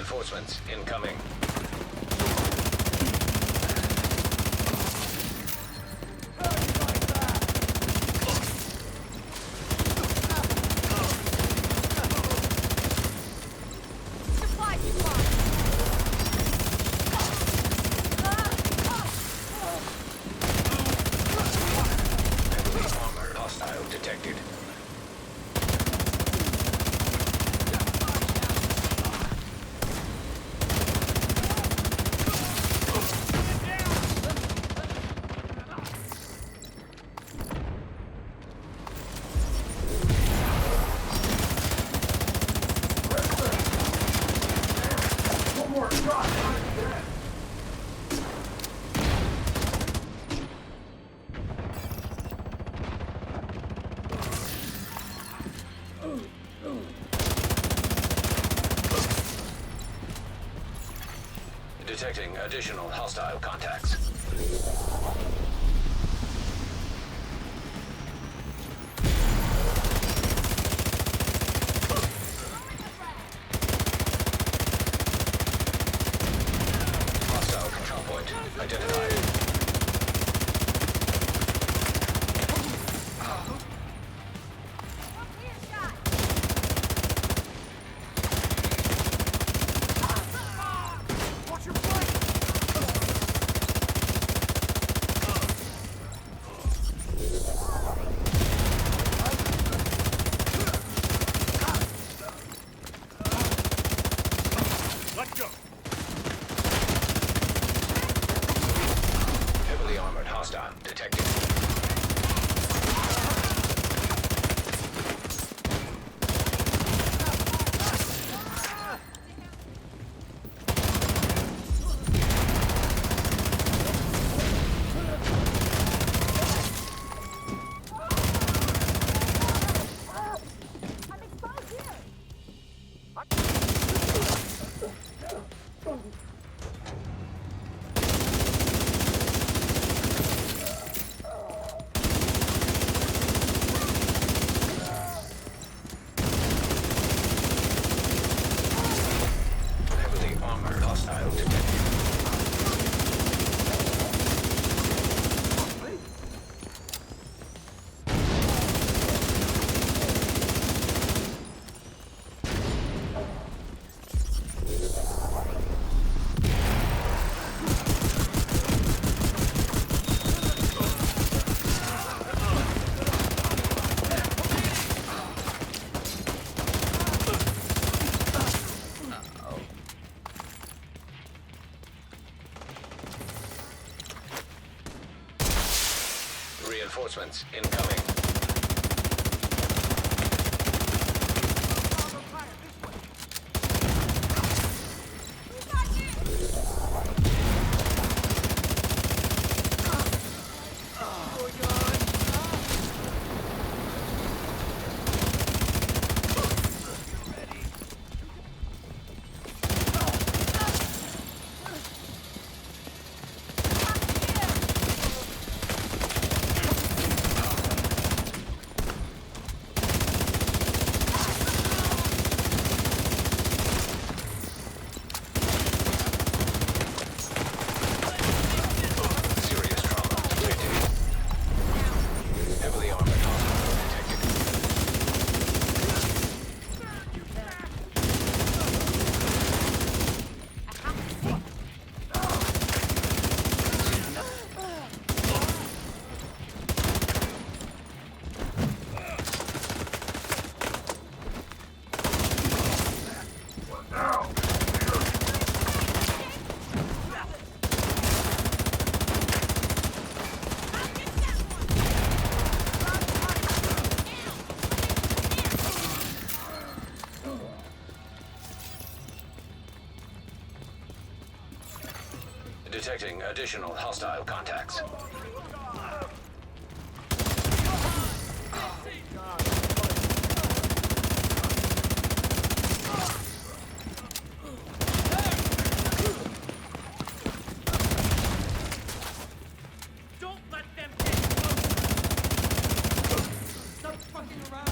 Reinforcements incoming. Hostile detected. Detecting additional hostile contacts. Hostile control point identified. Let's go! Heavily armored hostile detected. Heavily armored hostile detected. Reinforcements incoming. Serious trauma detected. Heavily armored hostile detected. Detecting additional hostile contacts. Don't let them get close! Stop fucking around!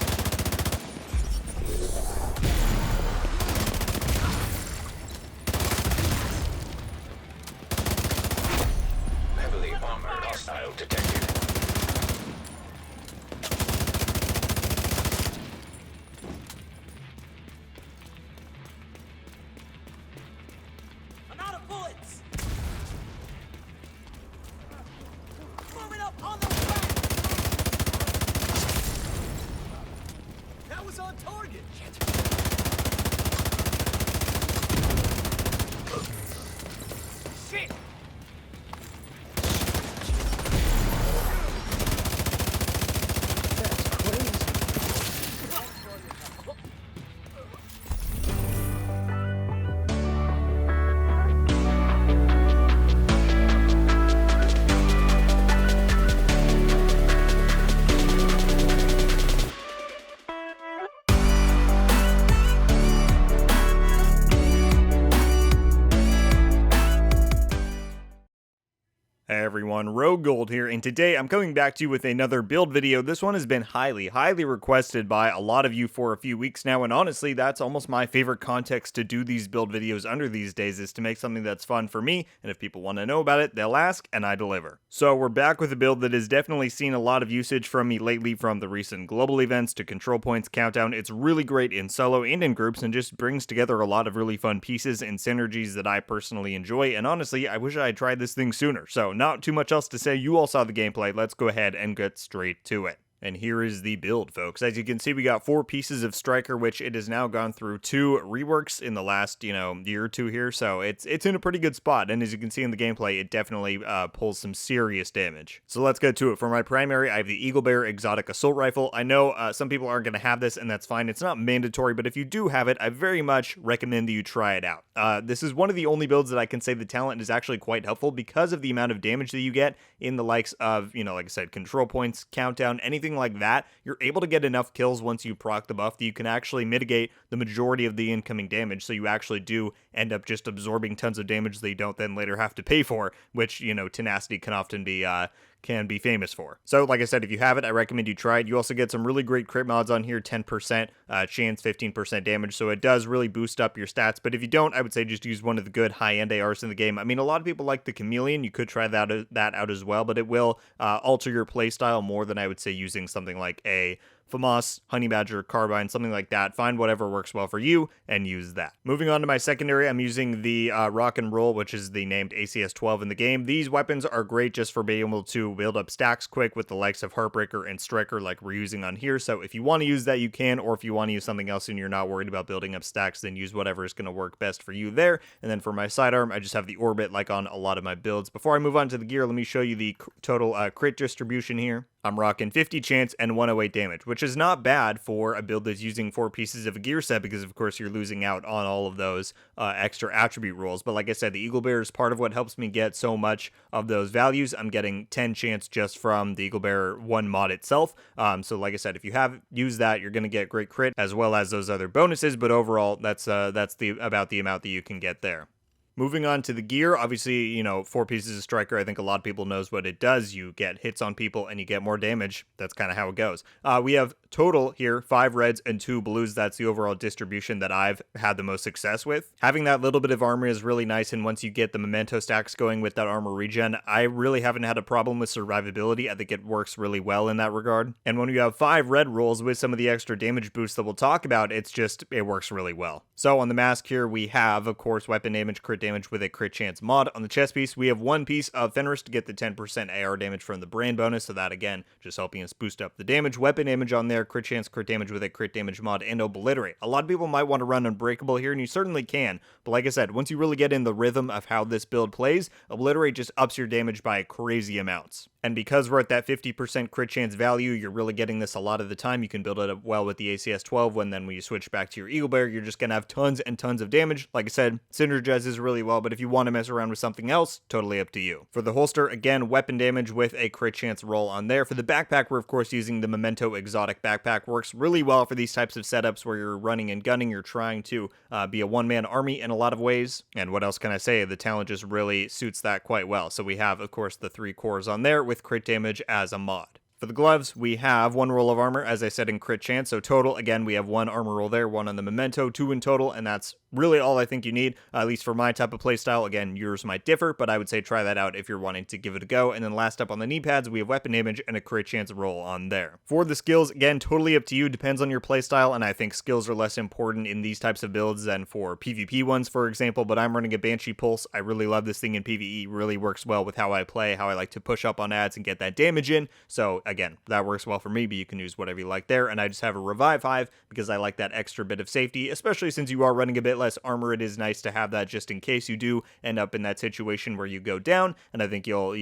everyone? Rogue Gold here, and today I'm coming back to you with another build video. This one has been highly requested by a lot of you for a few weeks now, and honestly, that's almost my favorite context to do these build videos under these days, is to make something that's fun for me, and if people want to know about it, they'll ask, and I deliver. So we're back with a build that has definitely seen a lot of usage from me lately, from the recent global events to control points countdown. It's really great in solo and in groups, and just brings together a lot of really fun pieces and synergies that I personally enjoy, and honestly, I wish I had tried this thing sooner. So not too much else to say, you all saw the gameplay, let's go ahead and get straight to it. And here is the build, folks. As you can see, we got 4 pieces of Striker, which it has now gone through 2 reworks in the last, year or two here, so it's in a pretty good spot, and as you can see in the gameplay, it definitely pulls some serious damage. So let's get to it. For my primary, I have the Eagle Bear Exotic Assault Rifle. I know some people aren't going to have this, and that's fine. It's not mandatory, but if you do have it, I very much recommend that you try it out. This is one of the only builds that I can say the talent is actually quite helpful because of the amount of damage that you get in the likes of, like I said, control points, countdown, anything like that. You're able to get enough kills once you proc the buff that you can actually mitigate the majority of the incoming damage, so you actually do end up just absorbing tons of damage that you don't then later have to pay for, which, Tenacity can often be famous for. So like I said, if you have it, I recommend you try it. You also get some really great crit mods on here, 10% chance, 15% damage, so it does really boost up your stats. But if you don't, I would say just use one of the good high-end ARs in the game. I mean, a lot of people like the Chameleon. You could try that out as well, but it will alter your playstyle more than I would say using something like a FAMAS, Honey Badger, Carbine, something like that. Find whatever works well for you and use that. Moving on to my secondary, I'm using the Rock and Roll, which is the named ACS-12 in the game. These weapons are great just for being able to build up stacks quick with the likes of Heartbreaker and Striker like we're using on here. So if you want to use that, you can, or if you want to use something else and you're not worried about building up stacks, then use whatever is going to work best for you there. And then for my sidearm, I just have the Orbit like on a lot of my builds. Before I move on to the gear, let me show you the total crit distribution here. I'm rocking 50 chance and 108 damage, which is not bad for a build that's using 4 pieces of a gear set, because of course you're losing out on all of those extra attribute rolls. But like I said, the Eagle Bear is part of what helps me get so much of those values. I'm getting 10 chance just from the Eagle Bear 1 mod itself. So like I said, if you have used that, you're going to get great crit as well as those other bonuses. But overall, that's about the amount that you can get there. Moving on to the gear, obviously, 4 pieces of Striker, I think a lot of people knows what it does. You get hits on people and you get more damage. That's kind of how it goes. We have total here 5 reds and 2 blues. That's the overall distribution that I've had the most success with. Having that little bit of armor is really nice, and once you get the memento stacks going with that armor regen, I really haven't had a problem with survivability. I think it works really well in that regard. And when you have 5 red rolls with some of the extra damage boosts that we'll talk about, it works really well. So on the mask here, we have, of course, weapon damage, crit damage with a crit chance mod. On the chest piece, we have 1 piece of Fenris to get the 10% AR damage from the brand bonus, so that again, just helping us boost up the damage. Weapon damage on there, crit chance, crit damage with a crit damage mod, and Obliterate. A lot of people might want to run Unbreakable here, and you certainly can, but like I said, once you really get in the rhythm of how this build plays, Obliterate just ups your damage by crazy amounts. And because we're at that 50% crit chance value, you're really getting this a lot of the time. You can build it up well with the ACS-12, when you switch back to your Eagle Bear, you're just going to have tons and tons of damage. Like I said, synergizes really well, but if you want to mess around with something else, totally up to you. For the holster, again, weapon damage with a crit chance roll on there. For the backpack, we're of course using the Memento Exotic backpack. Works really well for these types of setups where you're running and gunning. You're trying to be a one-man army in a lot of ways. And what else can I say? The talent just really suits that quite well. So we have, of course, the 3 cores on there with crit damage as a mod. For the gloves, we have 1 roll of armor, as I said, in crit chance. So total, again, we have 1 armor roll there, 1 on the Memento, 2 in total, and that's really all I think you need, at least for my type of playstyle. Again, yours might differ, but I would say try that out if you're wanting to give it a go. And then last up on the knee pads, we have weapon damage and a crit chance roll on there. For the skills, again, totally up to you, depends on your playstyle, and I think skills are less important in these types of builds than for PvP ones, for example, but I'm running a Banshee Pulse. I really love this thing in PvE, really works well with how I play, how I like to push up on ads and get that damage in. So again, that works well for me, but you can use whatever you like there. And I just have a Revive Hive because I like that extra bit of safety, especially since you are running a bit less armor. It is nice to have that just in case you do end up in that situation where you go down, and I think you'll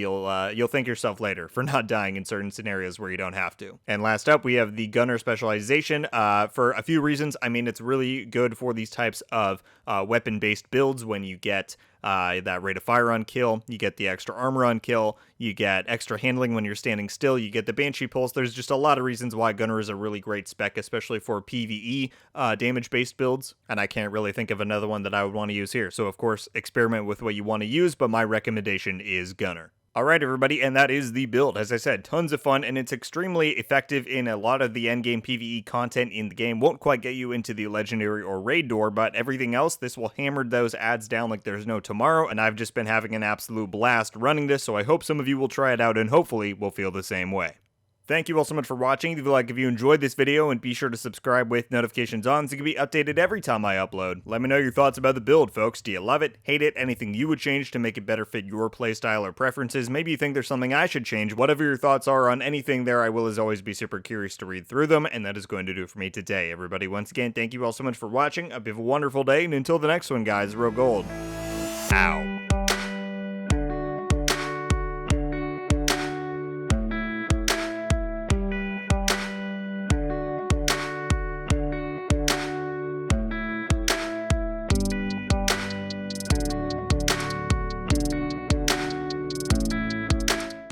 thank yourself later for not dying in certain scenarios where you don't have to. And last up, we have the Gunner specialization for a few reasons. I mean, it's really good for these types of weapon-based builds when you get that rate of fire on kill, you get the extra armor on kill, you get extra handling when you're standing still, you get the Banshee Pulse. There's just a lot of reasons why Gunner is a really great spec, especially for PvE damage-based builds, and I can't really think of another one that I would want to use here. So of course, experiment with what you want to use, but my recommendation is Gunner. Alright everybody, and that is the build. As I said, tons of fun, and it's extremely effective in a lot of the endgame PvE content in the game. Won't quite get you into the legendary or raid door, but everything else, this will hammer those ads down like there's no tomorrow, and I've just been having an absolute blast running this, so I hope some of you will try it out and hopefully will feel the same way. Thank you all so much for watching. Leave a like if you enjoyed this video, and be sure to subscribe with notifications on so you can be updated every time I upload. Let me know your thoughts about the build, folks. Do you love it? Hate it? Anything you would change to make it better fit your playstyle or preferences? Maybe you think there's something I should change. Whatever your thoughts are on anything there, I will as always be super curious to read through them, and that is going to do it for me today. Everybody, once again, thank you all so much for watching. I hope you have a wonderful day, and until the next one, guys, Rogue Gold. Ow.